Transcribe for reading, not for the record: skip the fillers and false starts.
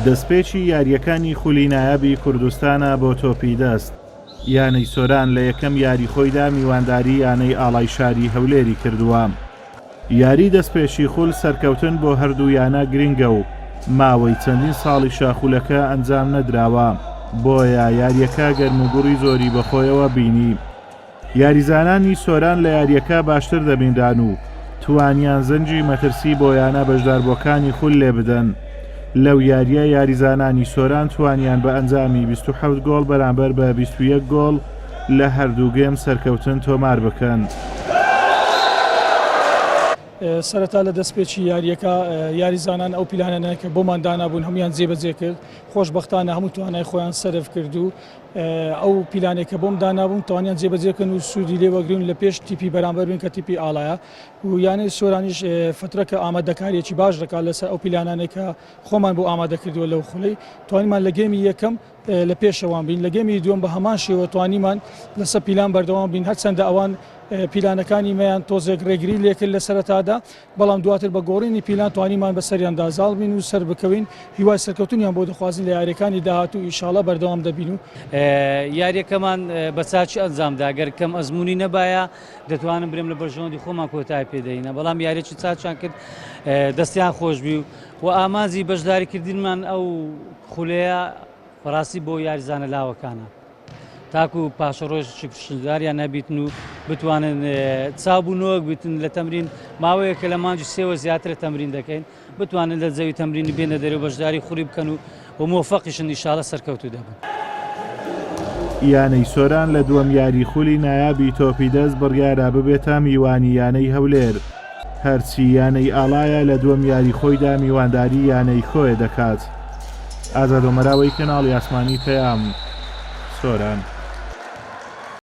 دەستپێکی یاریەکانی خولی نایابی کوردستانە بۆ تۆپی دەست. یانەی سۆران لە یەکەم یاریخۆیدا میوانداری یانەی ئاڵای شاری هەولێری کردووە. یاری دەستپێشی خول سەرکەوتن بۆ هەردوو یانە گرنگە و ماوەی چەندین ساڵی شاخولەکە ئەنجام نەدراوە، بۆیە یاریەکە گەرموگوڕی زۆری بەخۆیەوە بینی. یاریزانانی سۆران لە یاریەکە باشتر دەبیندان و توانیان زەنجی مەترسی بۆ یانە بەشداربووەکانی خول لێ بدەن. لەو یاریە یاریزانانی سۆران توانیان بە ئەنجامی 27 گۆڵ بەرامبەر بە 21 گۆڵ لە هەردوو گێم سەرکەوتن تۆمار بکەن. سەرەتا لە دەستپێکی یاریەکە یاریزانان ئەو پیلانانە کە بۆمان دانابوون هەمویان جێبەجێ کرد. خۆشبەختانە هەموو توانای خۆیان سەرف کرد و ئەو پیلانێک کە بۆم دانابوون توانیان جێبەجێکن و سوودی لێوەگرن لە پێش تیپی بەرامبەر بن کە تیپی ئاڵایە و یانەی سۆرانیش فترەکە ئامادەکاریەکی باش دەکات لەسەر ئەو پیلانانێک کە خۆمان بۆ ئامادە کردووە لەو خولەی توانیمان لە گێمی یەکەم لە پێشەوان بین، لە گێمی دووەم بە هەمان شێوە توانیمان لەسەر پیلان بەردەوام بین، هەرچەندە ئەوان پیلانەکانی مەیان تۆزێک ڕێگری لێکرد لە سەرەتادا، بەڵام دواتر بە گۆڕینی پیلان توانیمان بەسەریان دازاڵ بین و سەر بکەوین، هیوای سەرکەوتنیان بۆ دەخوازین لە یاریەکانی داهاتوو ئینشاڵڵا بەردەوام دەبین و یاریەکەمان بە چاچی ئەنجامدا گەر کەم ئەزمموی نەبایە دەتوانم برێم لە بەرژەوەندی خۆمان کۆتای پێدەینە، بەڵام یاریێکی چاچیان کرد دەستیان خۆشبی و ئامانزی بەشداریکردنمان ئەو خولەیە بەڕاستی بۆ یاریزانە لاوەکانە تاکو و پاشە ڕۆژی پشتداریان نەبیتن و بتوانن چابوونەوەک بیتن لە تەمرین ماوەیە کە لە مانجی سێوە زیاتر تەمرین دەکەین بتوانن لە زەوی تەمرینی بێنە دەرەوە بەشداری خوڕی بکەن و مۆفەقیشن ئینشاڵڵا سەرکەوتوو دەبن. یانەی سۆران لە دووەم یاری خولی نایابی تۆپی دەست بڕیارە ببێتە میوانی یانەی هەولێر، هەرچی یانەی ئاڵایە لە دووەم یاری خۆیدا میوانداری یانەی خۆیە دەکات. ئازادۆمەراوەی کەناڵی ئاسمانی پەیام سۆران.